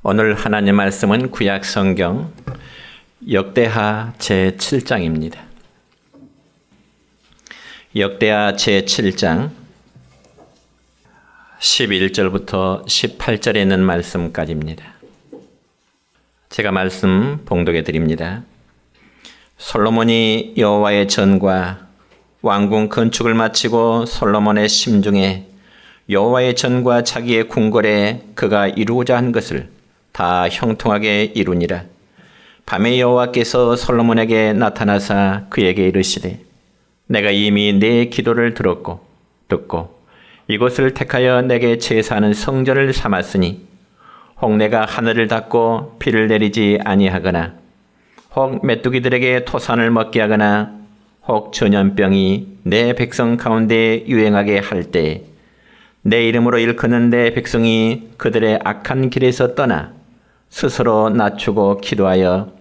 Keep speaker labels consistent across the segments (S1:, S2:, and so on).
S1: 오늘 하나님 말씀은 구약 성경 역대하 제7장입니다. 역대하 제7장 11절부터 18절에 있는 말씀까지입니다. 제가 말씀 봉독해 드립니다. 솔로몬이 여호와의 전과 왕궁 건축을 마치고 솔로몬의 심중에 여호와의 전과 자기의 궁궐에 그가 이루고자 한 것을 다 형통하게 이루니라. 밤에 여호와께서 솔로몬에게 나타나사 그에게 이르시되 내가 이미 네 기도를 듣고 이곳을 택하여 내게 제사하는 성전을 삼았으니 혹 내가 하늘을 닫고 비를 내리지 아니하거나 혹 메뚜기들에게 토산을 먹게 하거나 혹 전염병이 내 백성 가운데 유행하게 할 때 내 이름으로 일컫는 내 백성이 그들의 악한 길에서 떠나 스스로 낮추고 기도하여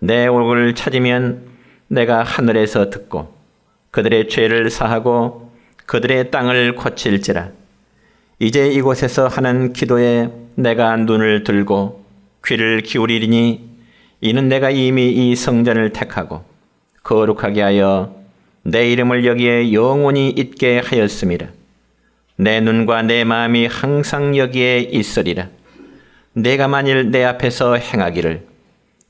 S1: 내 얼굴을 찾으면 내가 하늘에서 듣고 그들의 죄를 사하고 그들의 땅을 고칠지라. 이제 이곳에서 하는 기도에 내가 눈을 들고 귀를 기울이리니 이는 내가 이미 이 성전을 택하고 거룩하게 하여 내 이름을 여기에 영원히 있게 하였음이라. 내 눈과 내 마음이 항상 여기에 있으리라. 내가 만일 내 앞에서 행하기를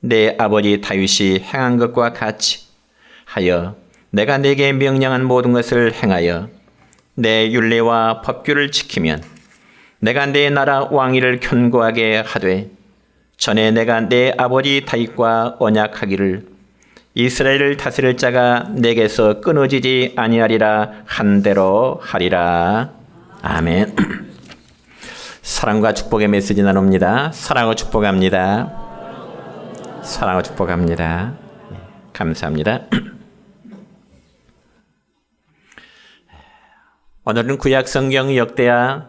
S1: 내 아버지 다윗이 행한 것과 같이 하여 내가 네게 명령한 모든 것을 행하여 내 율례와 법규를 지키면 내가 내 나라 왕위를 견고하게 하되 전에 내가 내 아버지 다윗과 언약하기를 이스라엘을 다스릴 자가 내게서 끊어지지 아니하리라 한 대로 하리라. 아멘. 사랑과 축복의 메시지 나눕니다. 사랑하고 축복합니다. 사랑하고 축복합니다. 감사합니다. 오늘은 구약 성경 역대하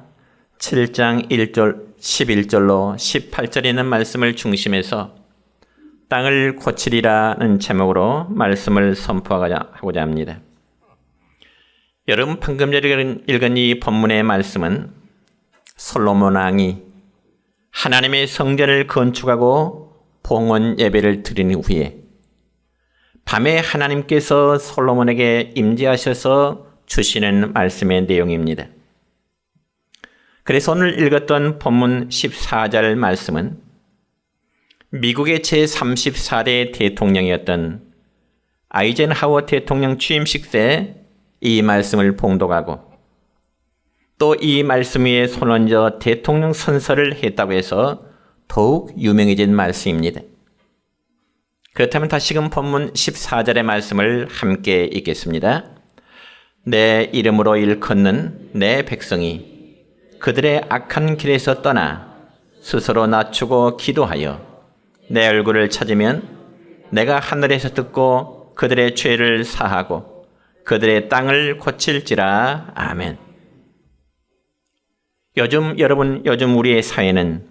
S1: 7장 1절 11절로 18절에 있는 말씀을 중심해서 땅을 고치리라는 제목으로 말씀을 선포하고자 합니다. 여러분 방금 전에 읽은 이 본문의 말씀은 솔로몬 왕이 하나님의 성전을 건축하고 봉헌 예배를 드린 후에 밤에 하나님께서 솔로몬에게 임재하셔서 주시는 말씀의 내용입니다. 그래서 오늘 읽었던 본문 14절 말씀은 미국의 제34대 대통령이었던 아이젠하워 대통령 취임식 때 이 말씀을 봉독하고 또 이 말씀 위에 손 얹어 대통령 선서를 했다고 해서 더욱 유명해진 말씀입니다. 그렇다면 다시금 본문 14절의 말씀을 함께 읽겠습니다. 내 이름으로 일컫는 내 백성이 그들의 악한 길에서 떠나 스스로 낮추고 기도하여 내 얼굴을 찾으면 내가 하늘에서 듣고 그들의 죄를 사하고 그들의 땅을 고칠지라. 아멘. 요즘 우리의 사회는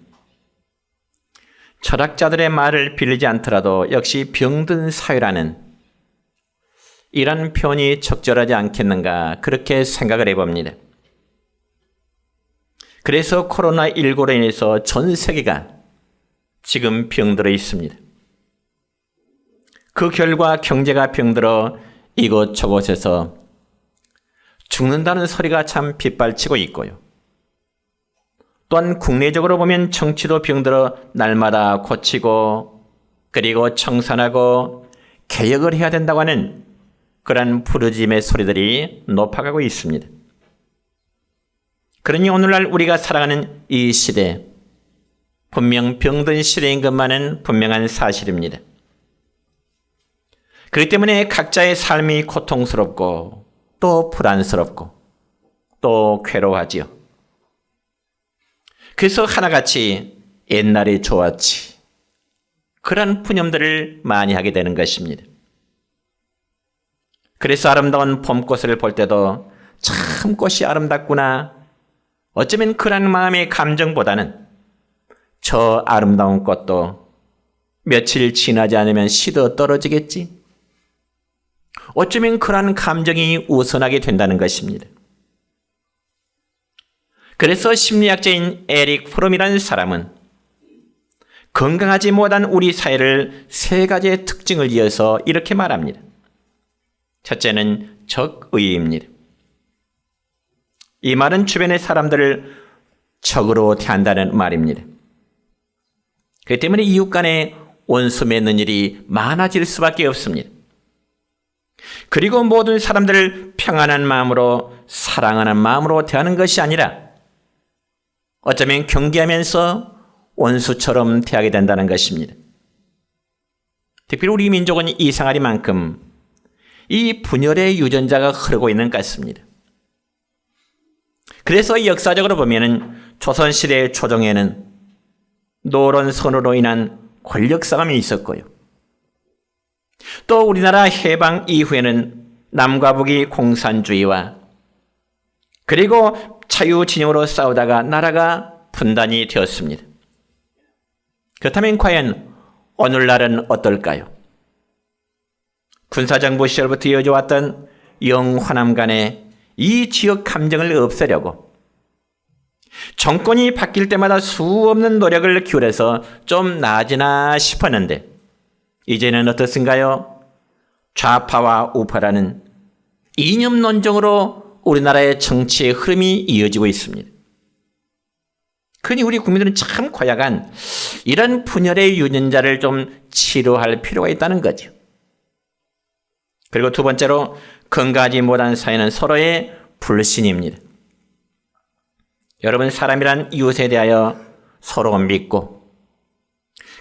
S1: 철학자들의 말을 빌리지 않더라도 역시 병든 사회라는 이런 표현이 적절하지 않겠는가 그렇게 생각을 해봅니다. 그래서 코로나19로 인해서 전 세계가 지금 병들어 있습니다. 그 결과 경제가 병들어 이곳저곳에서 죽는다는 소리가 참 빗발치고 있고요. 또한 국내적으로 보면 정치도 병들어 날마다 고치고 그리고 청산하고 개혁을 해야 된다고 하는 그런 부르짖음의 소리들이 높아가고 있습니다. 그러니 오늘날 우리가 살아가는 이 시대, 분명 병든 시대인 것만은 분명한 사실입니다. 그렇기 때문에 각자의 삶이 고통스럽고 또 불안스럽고 또 괴로워하지요. 그래서 하나같이 옛날이 좋았지 그런 푸념들을 많이 하게 되는 것입니다. 그래서 아름다운 봄꽃을 볼 때도 참 꽃이 아름답구나 어쩌면 그런 마음의 감정보다는 저 아름다운 꽃도 며칠 지나지 않으면 시더 떨어지겠지? 어쩌면 그러한 감정이 우선하게 된다는 것입니다. 그래서 심리학자인 에릭 프롬이라는 사람은 건강하지 못한 우리 사회를 세 가지의 특징을 이어서 이렇게 말합니다. 첫째는 적의입니다. 이 말은 주변의 사람들을 적으로 대한다는 말입니다. 그렇기 때문에 이웃 간에 원수 맺는 일이 많아질 수밖에 없습니다. 그리고 모든 사람들을 평안한 마음으로 사랑하는 마음으로 대하는 것이 아니라 어쩌면 경계하면서 원수처럼 대하게 된다는 것입니다. 특별히 우리 민족은 이상하리만큼 이 분열의 유전자가 흐르고 있는 것 같습니다. 그래서 역사적으로 보면은 조선시대의 초정에는 노론선으로 인한 권력싸움이 있었고요. 또 우리나라 해방 이후에는 남과 북이 공산주의와 그리고 자유진영으로 싸우다가 나라가 분단이 되었습니다. 그렇다면 과연 오늘날은 어떨까요? 군사정부 시절부터 이어져 왔던 영화남 간의 이 지역 감정을 없애려고 정권이 바뀔 때마다 수없는 노력을 기울여서 좀 나아지나 싶었는데 이제는 어떻습니까요? 좌파와 우파라는 이념 논쟁으로 우리나라의 정치의 흐름이 이어지고 있습니다. 그러니 우리 국민들은 참 고약한 이런 분열의 유전자를 좀 치료할 필요가 있다는 거죠. 그리고 두 번째로 건강하지 못한 사회는 서로의 불신입니다. 여러분, 사람이란 이웃에 대하여 서로 믿고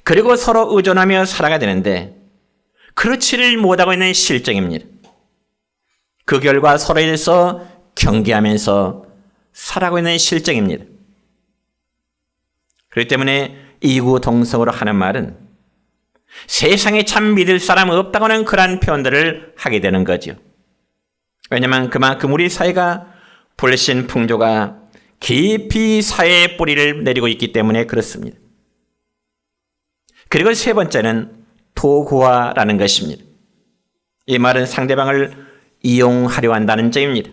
S1: 그리고 서로 의존하며 살아가야 되는데 그렇지를 못하고 있는 실정입니다. 그 결과 서로에 대해서 경계하면서 살아가고 있는 실정입니다. 그렇기 때문에 이구동성으로 하는 말은 세상에 참 믿을 사람 없다고 하는 그러한 표현들을 하게 되는 거죠. 왜냐하면 그만큼 우리 사회가 불신 풍조가 깊이 사회의 뿌리를 내리고 있기 때문에 그렇습니다. 그리고 세 번째는 도구화라는 것입니다. 이 말은 상대방을 이용하려 한다는 점입니다.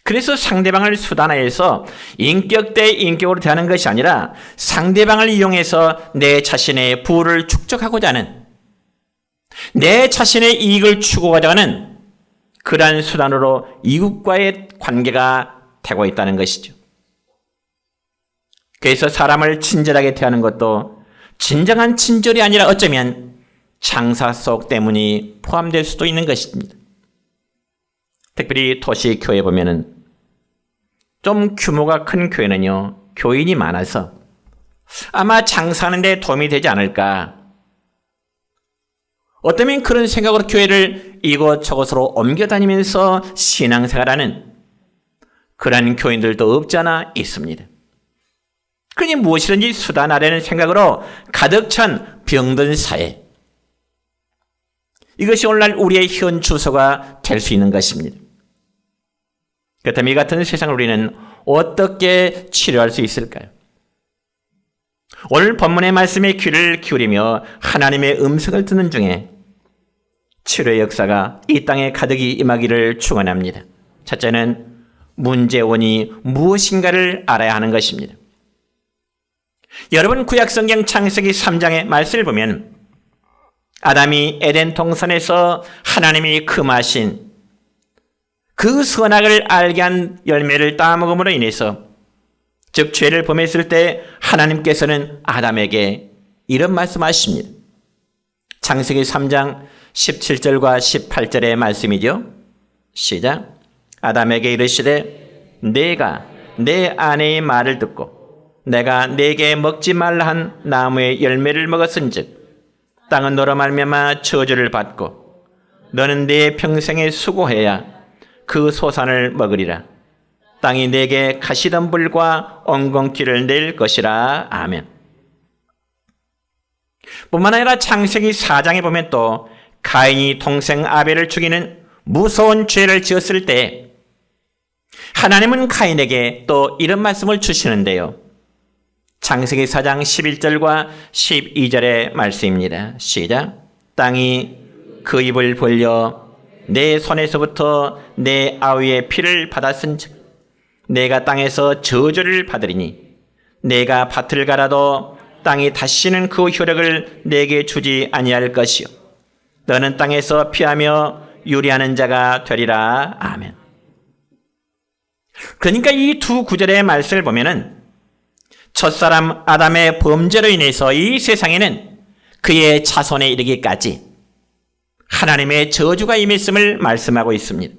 S1: 그래서 상대방을 수단화해서 인격 대 인격으로 대하는 것이 아니라 상대방을 이용해서 내 자신의 부를 축적하고자 하는, 내 자신의 이익을 추구하고자 하는 그러한 수단으로 이웃과의 관계가 되고 있다는 것이죠. 그래서 사람을 친절하게 대하는 것도 진정한 친절이 아니라 어쩌면 장사 속 때문이 포함될 수도 있는 것입니다. 특별히 도시 교회 보면은 좀 규모가 큰 교회는요, 교인이 많아서 아마 장사하는 데 도움이 되지 않을까. 어쩌면 그런 생각으로 교회를 이곳저곳으로 옮겨다니면서 신앙생활하는 그런 교인들도 없지 않아 있습니다. 그러니 무엇이든지 수단하려는 생각으로 가득 찬 병든 사회. 이것이 오늘날 우리의 현 주소가 될 수 있는 것입니다. 그렇다면 이 같은 세상을 우리는 어떻게 치료할 수 있을까요? 오늘 본문의 말씀에 귀를 기울이며 하나님의 음성을 듣는 중에 치료의 역사가 이 땅에 가득히 임하기를 축원합니다. 첫째는 문제원이 무엇인가를 알아야 하는 것입니다. 여러분, 구약성경 창세기 3장의 말씀을 보면 아담이 에덴 동산에서 하나님이 금하신 그 선악을 알게 한 열매를 따먹음으로 인해서, 즉 죄를 범했을 때 하나님께서는 아담에게 이런 말씀하십니다. 창세기 3장 17절과 18절의 말씀이죠. 시작. 아담에게 이르시되 내가 내 아내의 말을 듣고 내가 네게 먹지 말라 한 나무의 열매를 먹었은즉 땅은 너로 말미암아 저주를 받고 너는 네 평생에 수고해야 그 소산을 먹으리라. 땅이 네게 가시덤불과 엉겅퀴를 낼 것이라. 아멘. 뿐만 아니라 창세기 4장에 보면 또 가인이 동생 아벨을 죽이는 무서운 죄를 지었을 때 하나님은 가인에게 또 이런 말씀을 주시는데요. 창세기 4장 11절과 12절의 말씀입니다. 시작. 땅이 그 입을 벌려 내 손에서부터 내 아우의 피를 받았은즉 내가 땅에서 저주를 받으리니 내가 밭을 갈아도 땅이 다시는 그 효력을 내게 주지 아니할 것이요 너는 땅에서 피하며 유리하는 자가 되리라. 아멘. 그러니까 이 두 구절의 말씀을 보면은 첫사람 아담의 범죄로 인해서 이 세상에는 그의 자손에 이르기까지 하나님의 저주가 임했음을 말씀하고 있습니다.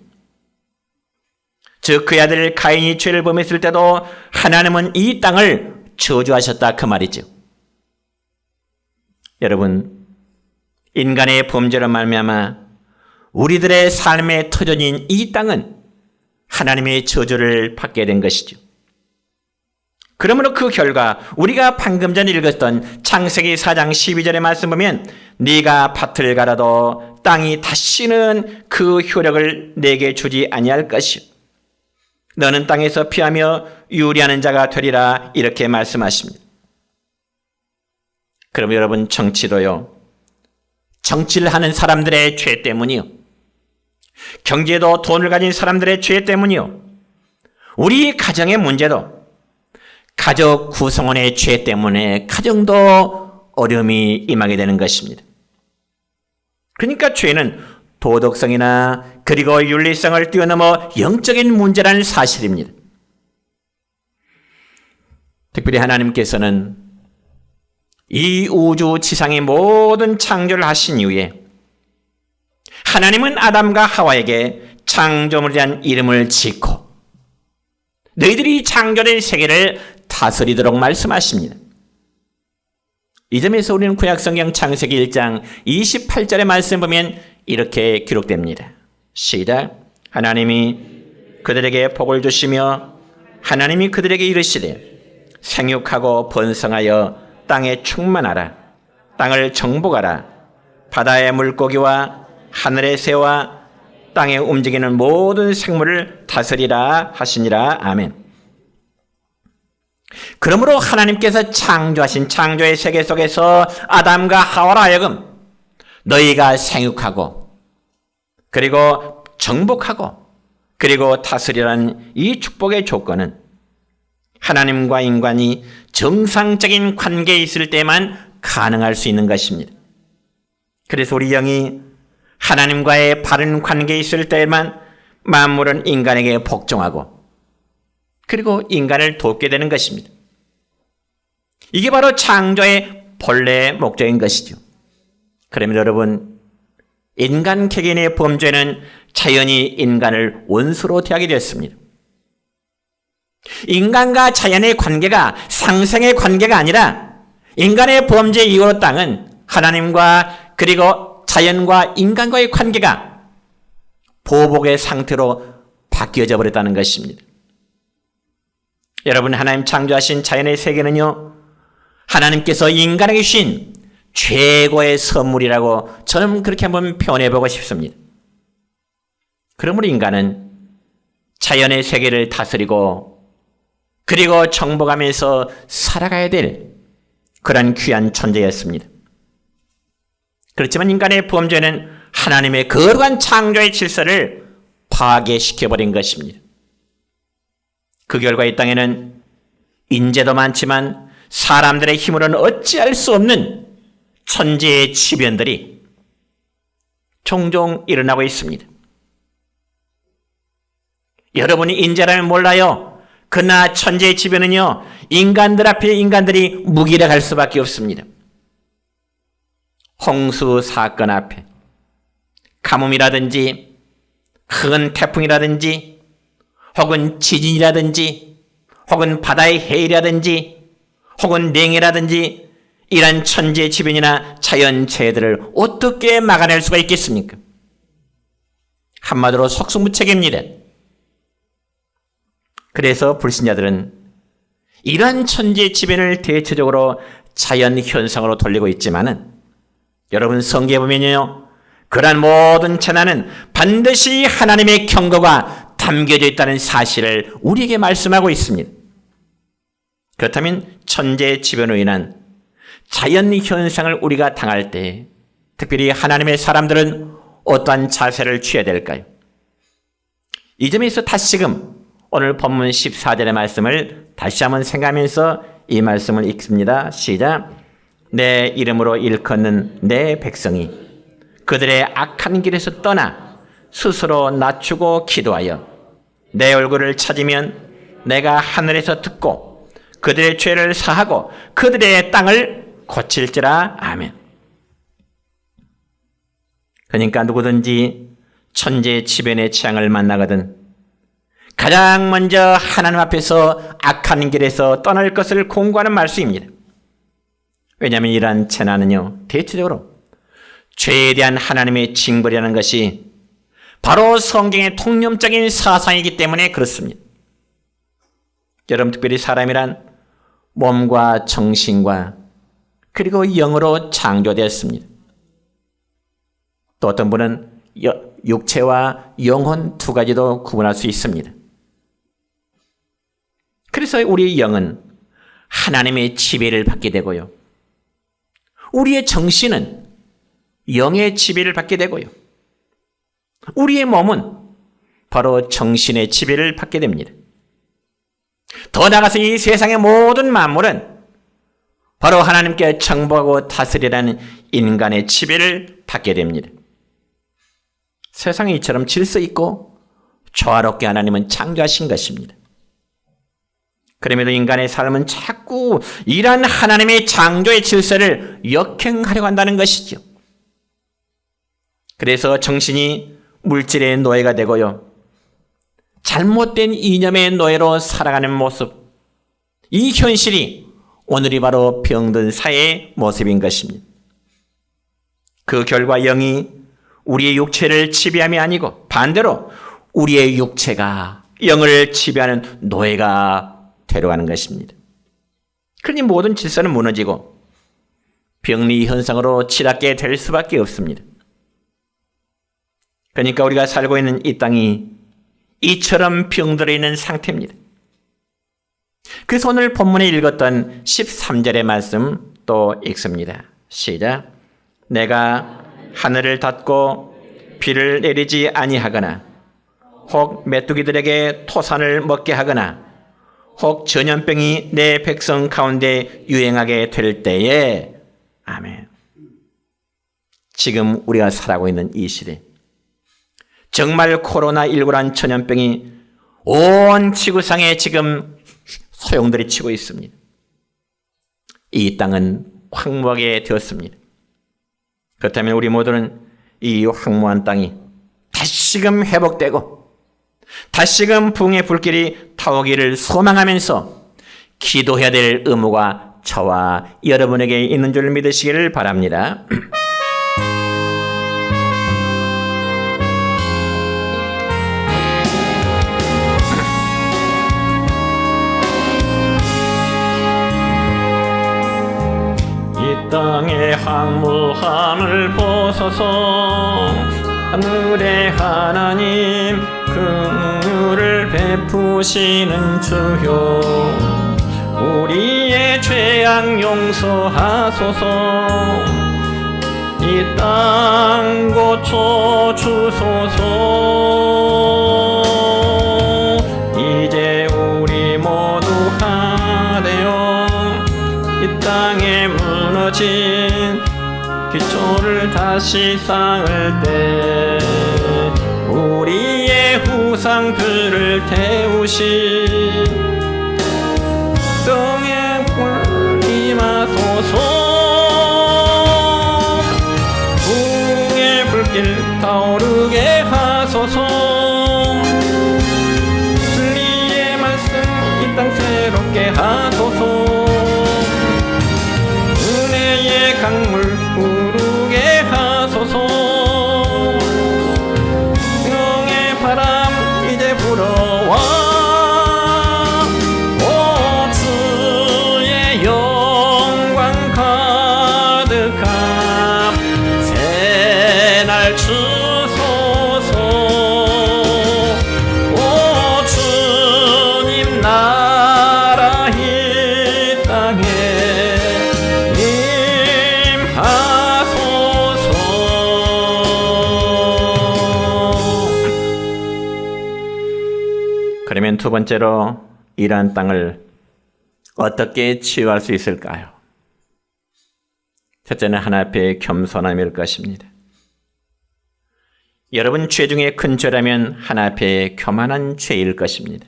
S1: 즉 그 아들 가인이 죄를 범했을 때도 하나님은 이 땅을 저주하셨다 그 말이죠. 여러분, 인간의 범죄로 말미암아 우리들의 삶의 터전인 이 땅은 하나님의 저주를 받게 된 것이죠. 그러므로 그 결과 우리가 방금 전 읽었던 창세기 4장 12절의 말씀 보면 네가 밭을 갈아도 땅이 다시는 그 효력을 내게 주지 아니할 것이요 너는 땅에서 피하며 유리하는 자가 되리라 이렇게 말씀하십니다. 그럼 여러분 정치도요. 정치를 하는 사람들의 죄 때문이요. 경제도 돈을 가진 사람들의 죄 때문이요. 우리 가정의 문제도 가족 구성원의 죄 때문에 가정도 어려움이 임하게 되는 것입니다. 그러니까 죄는 도덕성이나 그리고 윤리성을 뛰어넘어 영적인 문제라는 사실입니다. 특별히 하나님께서는 이 우주 지상의 모든 창조를 하신 이후에 하나님은 아담과 하와에게 창조물에 대한 이름을 짓고 너희들이 창조된 세계를 다스리도록 말씀하십니다. 이 점에서 우리는 구약성경 창세기 1장 28절의 말씀 보면 이렇게 기록됩니다. 시작. 하나님이 그들에게 복을 주시며 하나님이 그들에게 이르시되 생육하고 번성하여 땅에 충만하라. 땅을 정복하라. 바다의 물고기와 하늘의 새와 땅에 움직이는 모든 생물을 다스리라 하시니라. 아멘. 그러므로 하나님께서 창조하신 창조의 세계 속에서 아담과 하와로 하여금 너희가 생육하고 그리고 정복하고 그리고 다스리라는 이 축복의 조건은 하나님과 인간이 정상적인 관계에 있을 때만 가능할 수 있는 것입니다. 그래서 우리 영이 하나님과의 바른 관계에 있을 때만 만물은 인간에게 복종하고 그리고 인간을 돕게 되는 것입니다. 이게 바로 창조의 본래의 목적인 것이죠. 그러면 여러분, 인간 개개인의 범죄는 자연히 인간을 원수로 대하게 되었습니다. 인간과 자연의 관계가 상생의 관계가 아니라 인간의 범죄 이후로 땅은 하나님과 그리고 자연과 인간과의 관계가 보복의 상태로 바뀌어져 버렸다는 것입니다. 여러분, 하나님 창조하신 자연의 세계는요, 하나님께서 인간에게 주신 최고의 선물이라고 저는 그렇게 한번 표현해보고 싶습니다. 그러므로 인간은 자연의 세계를 다스리고 그리고 정복하면서 살아가야 될 그런 귀한 존재였습니다. 그렇지만 인간의 범죄는 하나님의 거룩한 창조의 질서를 파괴시켜버린 것입니다. 그 결과 이 땅에는 인재도 많지만 사람들의 힘으로는 어찌할 수 없는 천재의 지변들이 종종 일어나고 있습니다. 여러분이 인재라면 몰라요. 그러나 천재의 지변은요, 인간들 앞에 인간들이 무기력할 수밖에 없습니다. 홍수 사건 앞에 가뭄이라든지 큰 태풍이라든지 혹은 지진이라든지 혹은 바다의 해일이라든지 혹은 냉해라든지 이런 천재 지변이나 자연재해들을 어떻게 막아낼 수가 있겠습니까? 한마디로 속수무책입니다. 그래서 불신자들은 이러한 천재 지변을 대체적으로 자연현상으로 돌리고 있지만은 여러분 성경에 보면요, 그러한 모든 재난은 반드시 하나님의 경고가 담겨져 있다는 사실을 우리에게 말씀하고 있습니다. 그렇다면 천재지변으로 인한 자연현상을 우리가 당할 때 특별히 하나님의 사람들은 어떠한 자세를 취해야 될까요? 이 점에서 다시금 오늘 본문 14절의 말씀을 다시 한번 생각하면서 이 말씀을 읽습니다. 시작. 내 이름으로 일컫는 내 백성이 그들의 악한 길에서 떠나 스스로 낮추고 기도하여 내 얼굴을 찾으면 내가 하늘에서 듣고 그들의 죄를 사하고 그들의 땅을 고칠지라. 아멘. 그러니까 누구든지 천재 지변의 재앙을 만나거든 가장 먼저 하나님 앞에서 악한 길에서 떠날 것을 공고하는 말씀입니다. 왜냐하면 이러한 재난은요, 대체적으로 죄에 대한 하나님의 징벌이라는 것이 바로 성경의 통념적인 사상이기 때문에 그렇습니다. 여러분, 특별히 사람이란 몸과 정신과 그리고 영으로 창조되었습니다. 또 어떤 분은 육체와 영혼 두 가지도 구분할 수 있습니다. 그래서 우리의 영은 하나님의 지배를 받게 되고요. 우리의 정신은 영의 지배를 받게 되고요. 우리의 몸은 바로 정신의 지배를 받게 됩니다. 더 나아가서 이 세상의 모든 만물은 바로 하나님께 정복하고 다스리라는 인간의 지배를 받게 됩니다. 세상이 이처럼 질서 있고 조화롭게 하나님은 창조하신 것입니다. 그럼에도 인간의 삶은 자꾸 이러한 하나님의 창조의 질서를 역행하려고 한다는 것이죠. 그래서 정신이 물질의 노예가 되고요. 잘못된 이념의 노예로 살아가는 모습, 이 현실이 오늘이 바로 병든 사회의 모습인 것입니다. 그 결과 영이 우리의 육체를 지배함이 아니고 반대로 우리의 육체가 영을 지배하는 노예가 되어가는 것입니다. 그러니 모든 질서는 무너지고 병리 현상으로 치닫게 될 수밖에 없습니다. 그러니까 우리가 살고 있는 이 땅이 이처럼 병들어 있는 상태입니다. 그래서 오늘 본문에 읽었던 13절의 말씀 또 읽습니다. 시작. 내가 하늘을 닫고 비를 내리지 아니하거나 혹 메뚜기들에게 토산을 먹게 하거나 혹 전염병이 내 백성 가운데 유행하게 될 때에 아멘. 지금 우리가 살아가고 있는 이 시대 정말 코로나19란 전염병이 온 지구상에 지금 소용돌이 치고 있습니다. 이 땅은 황무하게 되었습니다. 그렇다면 우리 모두는 이 황무한 땅이 다시금 회복되고 다시금 부흥의 불길이 타오기를 소망하면서 기도해야 될 의무가 저와 여러분에게 있는 줄 믿으시기를 바랍니다. 이 땅의 황무함을 보소서. 하늘의 하나님 긍휼을 베푸시는 주요 우리의 죄악 용서하소서. 이 땅 고쳐 주소서. 이제 우리 모두 하되어 이 땅에 무너진 기초를 다시 쌓을 때 우리의 후상들을 태우신 성의 불 임하소서. 부흥의 불길 타오르게 하소서. 진리의 말씀 이 땅 새롭게 하소서. 은혜의 강물 흐르게 하소서. 바람 이제 불어와. 오 주의 영광 가득함 새날 주소서. 오 주님 나라 이 땅에 임하소서. 그러면 두 번째로 이러한 땅을 어떻게 치유할 수 있을까요? 첫째는 하나님 앞에 겸손함일 것입니다. 여러분 죄 중에 큰 죄라면 하나님 앞에 교만한 죄일 것입니다.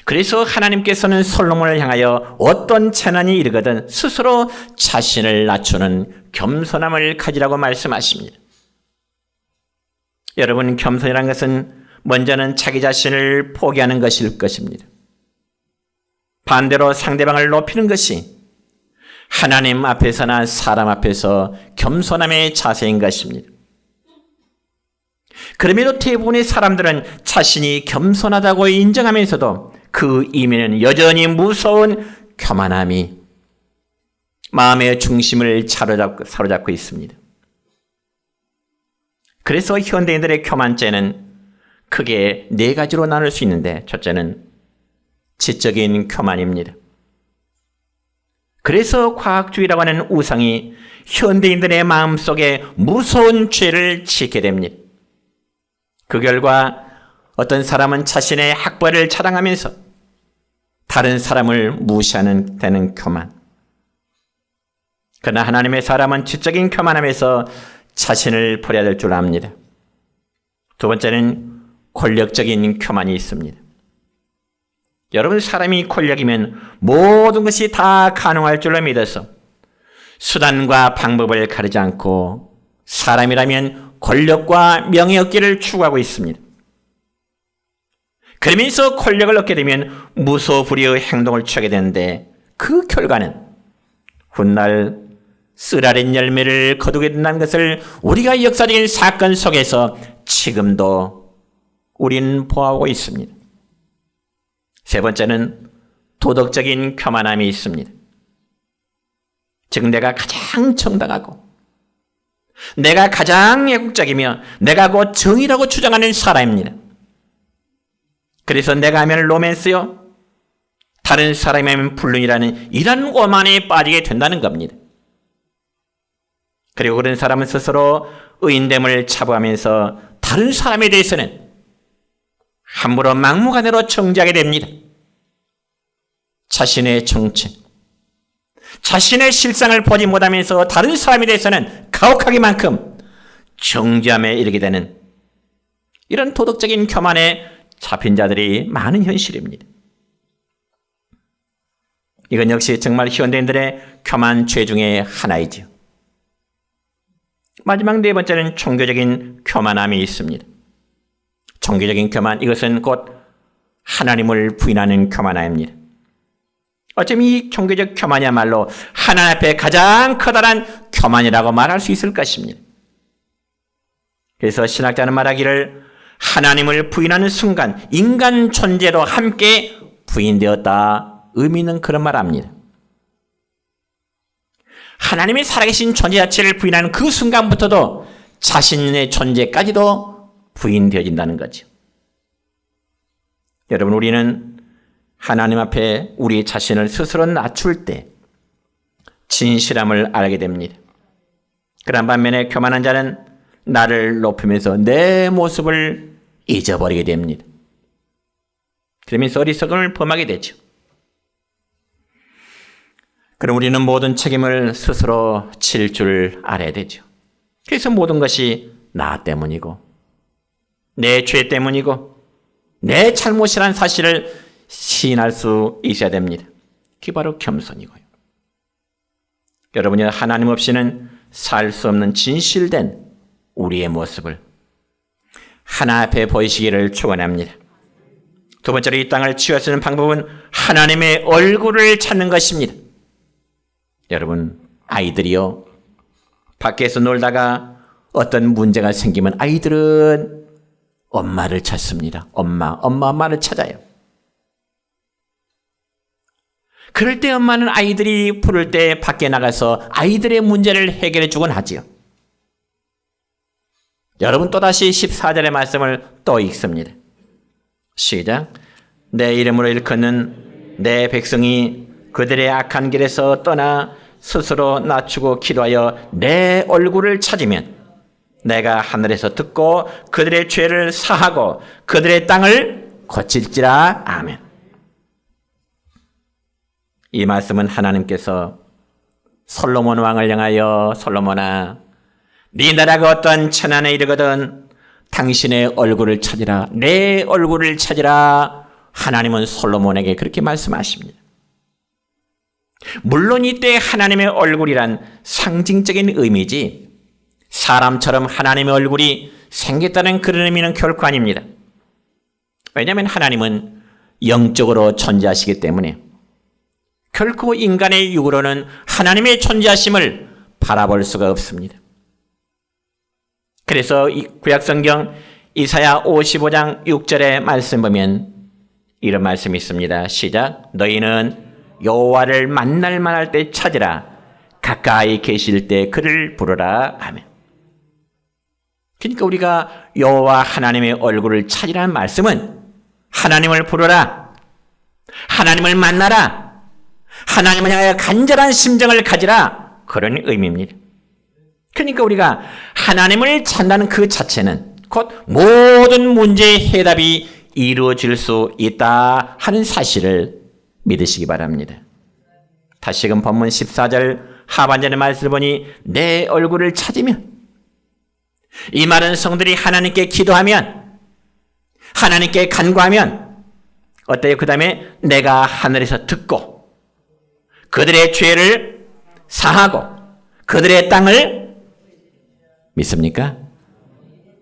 S1: 그래서 하나님께서는 솔로몬을 향하여 어떤 재난이 이르거든 스스로 자신을 낮추는 겸손함을 가지라고 말씀하십니다. 여러분, 겸손이라는 것은 먼저는 자기 자신을 포기하는 것일 것입니다. 반대로 상대방을 높이는 것이 하나님 앞에서나 사람 앞에서 겸손함의 자세인 것입니다. 그럼에도 대부분의 사람들은 자신이 겸손하다고 인정하면서도 그 이면에는 여전히 무서운 교만함이 마음의 중심을 사로잡고 있습니다. 그래서 현대인들의 교만죄는 크게 네 가지로 나눌 수 있는데, 첫째는 지적인 교만입니다. 그래서 과학주의라고 하는 우상이 현대인들의 마음속에 무서운 죄를 짓게 됩니다. 그 결과 어떤 사람은 자신의 학벌을 자랑하면서 다른 사람을 무시하는 되는 교만. 그러나 하나님의 사람은 지적인 교만함에서 자신을 버려야 될 줄 압니다. 두 번째는 권력적인 교만이 있습니다. 여러분, 사람이 권력이면 모든 것이 다 가능할 줄로 믿어서 수단과 방법을 가리지 않고 사람이라면 권력과 명예 얻기를 추구하고 있습니다. 그러면서 권력을 얻게 되면 무소불위의 행동을 취하게 되는데, 그 결과는 훗날 쓰라린 열매를 거두게 된다는 것을 우리가 역사적인 사건 속에서 지금도 우리는 보아오고 있습니다. 세 번째는 도덕적인 교만함이 있습니다. 즉, 내가 가장 정당하고 내가 가장 애국적이며 내가 곧 정의라고 주장하는 사람입니다. 그래서 내가 하면 로맨스요, 다른 사람이 하면 불륜이라는 이런 오만에 빠지게 된다는 겁니다. 그리고 그런 사람은 스스로 의인됨을 자부하면서 다른 사람에 대해서는 함부로 막무가내로 정죄하게 됩니다. 자신의 정체, 자신의 실상을 보지 못하면서 다른 사람에 대해서는 가혹하기만큼 정죄함에 이르게 되는 이런 도덕적인 교만에 잡힌 자들이 많은 현실입니다. 이건 역시 정말 현대인들의 교만 죄 중에 하나이지요. 마지막 네 번째는 종교적인 교만함이 있습니다. 종교적인 교만, 이것은 곧 하나님을 부인하는 교만함입니다. 어쩌면 이 종교적 교만이야말로 하나님 앞에 가장 커다란 교만이라고 말할 수 있을 것입니다. 그래서 신학자는 말하기를 하나님을 부인하는 순간 인간 존재도 함께 부인되었다, 의미 있는 그런 말을 합니다. 하나님의 살아계신 존재 자체를 부인하는 그 순간부터도 자신의 존재까지도 부인되어진다는 거죠. 여러분, 우리는 하나님 앞에 우리 자신을 스스로 낮출 때 진실함을 알게 됩니다. 그런 반면에 교만한 자는 나를 높이면서 내 모습을 잊어버리게 됩니다. 그러면서 어리석음을 범하게 되죠. 그럼 우리는 모든 책임을 스스로 질 줄 알아야 되죠. 그래서 모든 것이 나 때문이고 내 죄 때문이고 내 잘못이라는 사실을 시인할 수 있어야 됩니다. 그게 바로 겸손이고요. 여러분이 하나님 없이는 살 수 없는 진실된 우리의 모습을 하나 앞에 보이시기를 축원합니다. 두 번째로 이 땅을 치유할 수 있는 방법은 하나님의 얼굴을 찾는 것입니다. 여러분, 아이들이요, 밖에서 놀다가 어떤 문제가 생기면 아이들은 엄마를 찾습니다. 엄마를 찾아요. 그럴 때 엄마는 아이들이 부를 때 밖에 나가서 아이들의 문제를 해결해 주곤 하지요. 여러분, 또다시 14절의 말씀을 또 읽습니다. 시작. 내 이름으로 일컫는 내 백성이 그들의 악한 길에서 떠나 스스로 낮추고 기도하여 내 얼굴을 찾으면 내가 하늘에서 듣고 그들의 죄를 사하고 그들의 땅을 고칠지라. 아멘. 이 말씀은 하나님께서 솔로몬 왕을 향하여 솔로몬아, 네 나라가 어떤 천안에 이르거든 당신의 얼굴을 찾으라, 내 얼굴을 찾으라. 하나님은 솔로몬에게 그렇게 말씀하십니다. 물론 이때 하나님의 얼굴이란 상징적인 의미지 사람처럼 하나님의 얼굴이 생겼다는 그런 의미는 결코 아닙니다. 왜냐하면 하나님은 영적으로 존재하시기 때문에 결코 인간의 육으로는 하나님의 존재하심을 바라볼 수가 없습니다. 그래서 이 구약성경 이사야 55장 6절의 말씀 보면 이런 말씀이 있습니다. 시작. 너희는 여호와를 만날 만할 때 찾으라, 가까이 계실 때 그를 부르라 하며. 그러니까 우리가 여호와 하나님의 얼굴을 찾으라는 말씀은 하나님을 부르라, 하나님을 만나라, 하나님을 향하여 간절한 심정을 가지라, 그런 의미입니다. 그러니까 우리가 하나님을 찾는다는 그 자체는 곧 모든 문제의 해답이 이루어질 수 있다 하는 사실을 믿으시기 바랍니다. 다시금 본문 14절 하반절의 말씀을 보니 내 얼굴을 찾으면, 이 말은 성들이 하나님께 기도하면, 하나님께 간구하면 어때요? 그 다음에 내가 하늘에서 듣고 그들의 죄를 사하고 그들의 땅을 믿습니까?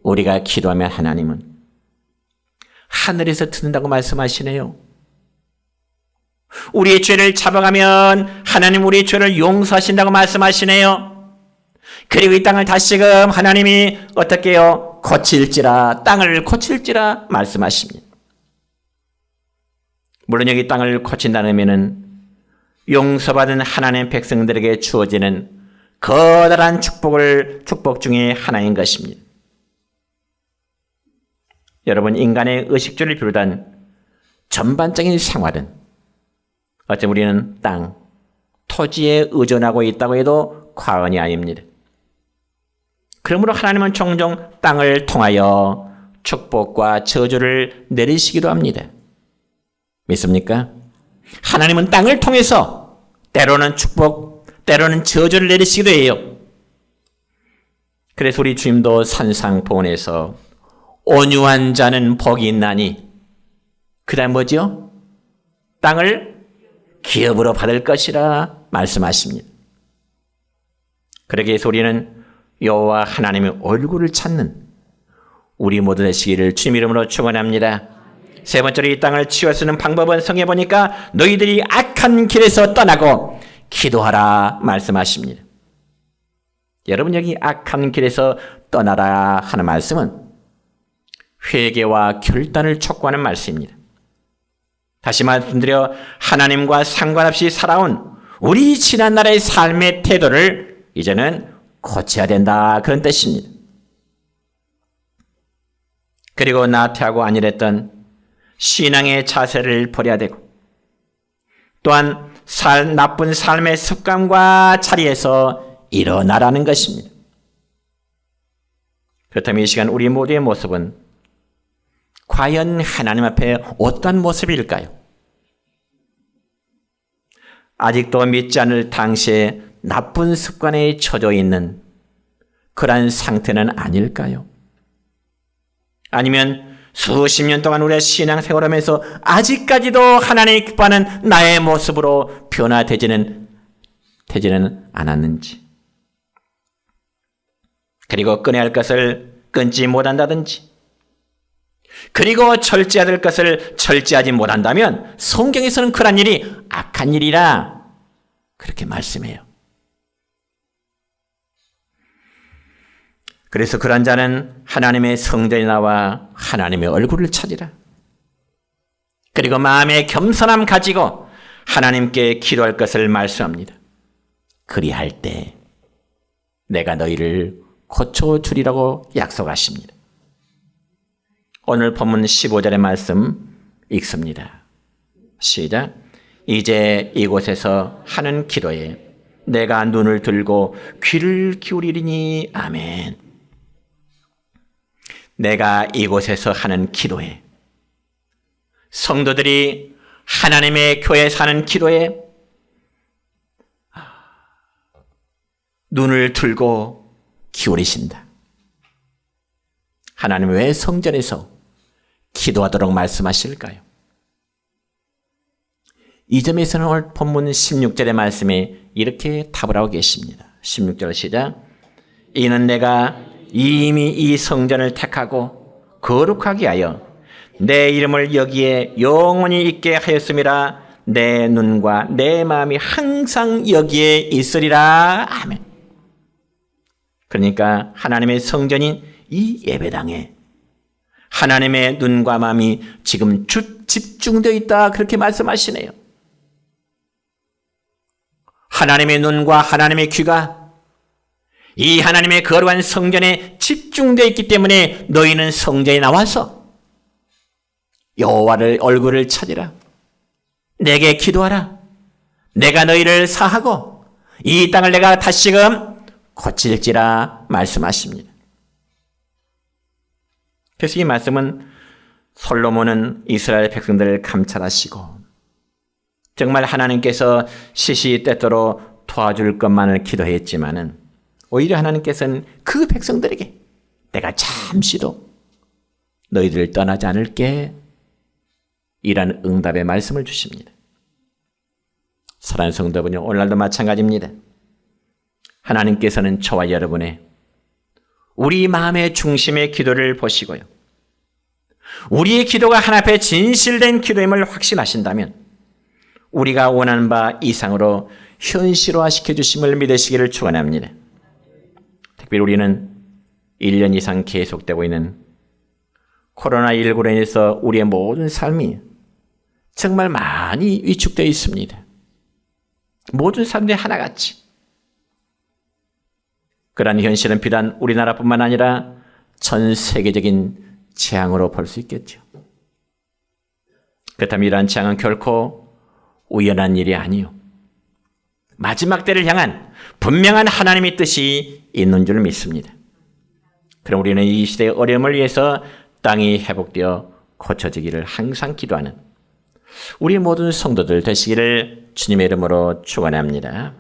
S1: 우리가 기도하면 하나님은 하늘에서 듣는다고 말씀하시네요. 우리의 죄를 잡아가면 하나님 우리의 죄를 용서하신다고 말씀하시네요. 그리고 이 땅을 다시금 하나님이 어떻게 해요? 고칠지라, 땅을 고칠지라 말씀하십니다. 물론 여기 땅을 고친다는 의미는 용서받은 하나님의 백성들에게 주어지는 거대한 축복 중에 하나인 것입니다. 여러분, 인간의 의식주를 비롯한 전반적인 생활은 어쩌면 우리는 땅, 토지에 의존하고 있다고 해도 과언이 아닙니다. 그러므로 하나님은 종종 땅을 통하여 축복과 저주를 내리시기도 합니다. 믿습니까? 하나님은 땅을 통해서 때로는 축복, 때로는 저주를 내리시기도 해요. 그래서 우리 주님도 산상보훈에서 온유한 자는 복이 있나니, 그 다음 뭐죠? 땅을 기업으로 받을 것이라 말씀하십니다. 그러기 위해서 우리는 여호와 하나님의 얼굴을 찾는 우리 모두 되시기를 주님 이름으로 축원합니다. 세 번째로 이 땅을 치유할 수 있는 방법은 성경에 보니까 너희들이 악한 길에서 떠나고 기도하라 말씀하십니다. 여러분, 여기 악한 길에서 떠나라 하는 말씀은 회개와 결단을 촉구하는 말씀입니다. 다시 말씀드려 하나님과 상관없이 살아온 우리 지난날의 삶의 태도를 이제는 고쳐야 된다, 그런 뜻입니다. 그리고 나태하고 안일했던 신앙의 자세를 버려야 되고, 또한 나쁜 삶의 습관과 자리에서 일어나라는 것입니다. 그렇다면 이 시간 우리 모두의 모습은 과연 하나님 앞에 어떤 모습일까요? 아직도 믿지 않을 당시에 나쁜 습관에 처져 있는 그러한 상태는 아닐까요? 아니면 수십 년 동안 우리의 신앙생활을 하면서 아직까지도 하나님이 기뻐하는 나의 모습으로 변화되지는 않았는지, 그리고 끊어야 할 것을 끊지 못한다든지, 그리고 절제해야 될 것을 절제하지 못한다면 성경에서는 그런 일이 악한 일이라 그렇게 말씀해요. 그래서 그런 자는 하나님의 성전에 나와 하나님의 얼굴을 찾으라. 그리고 마음의 겸손함 가지고 하나님께 기도할 것을 말씀합니다. 그리할 때 내가 너희를 고쳐주리라고 약속하십니다. 오늘 본문 15절의 말씀 읽습니다. 시작. 이제 이곳에서 하는 기도에 내가 눈을 들고 귀를 기울이리니 아멘. 내가 이곳에서 하는 기도에, 성도들이 하나님의 교회에 사는 기도에, 눈을 들고 기울이신다. 하나님 왜 성전에서 기도하도록 말씀하실까요? 이 점에서는 오늘 본문 16절의 말씀에 이렇게 답을 하고 계십니다. 16절 시작. 이는 내가 이미 이 성전을 택하고 거룩하게 하여 내 이름을 여기에 영원히 있게 하였음이라. 내 눈과 내 마음이 항상 여기에 있으리라. 아멘. 그러니까 하나님의 성전인 이 예배당에 하나님의 눈과 마음이 지금 집중되어 있다, 그렇게 말씀하시네요. 하나님의 눈과 하나님의 귀가 이 하나님의 거룩한 성전에 집중되어 있기 때문에 너희는 성전에 나와서 여호와를 얼굴을 찾으라. 내게 기도하라. 내가 너희를 사하고 이 땅을 내가 다시금 고칠지라 말씀하십니다. 그래서 이 말씀은 솔로몬은 이스라엘 백성들을 감찰하시고 정말 하나님께서 시시때때로 도와줄 것만을 기도했지만은 오히려 하나님께서는 그 백성들에게 내가 잠시도 너희들을 떠나지 않을게 이라는 응답의 말씀을 주십니다. 사랑하는 성도분요, 오늘날도 마찬가지입니다. 하나님께서는 저와 여러분의 우리 마음의 중심의 기도를 보시고요, 우리의 기도가 하나님 앞에 진실된 기도임을 확신하신다면 우리가 원하는 바 이상으로 현실화시켜 주심을 믿으시기를 축원합니다. 특별히 우리는 1년 이상 계속되고 있는 코로나19로 인해서 우리의 모든 삶이 정말 많이 위축되어 있습니다. 모든 사람들이 하나같이. 그러한 현실은 비단 우리나라뿐만 아니라 전 세계적인 재앙으로 볼 수 있겠죠. 그렇다면 이러한 재앙은 결코 우연한 일이 아니요, 마지막 때를 향한 분명한 하나님의 뜻이 있는 줄 믿습니다. 그럼 우리는 이 시대의 어려움을 위해서 땅이 회복되어 고쳐지기를 항상 기도하는 우리 모든 성도들 되시기를 주님의 이름으로 축원합니다.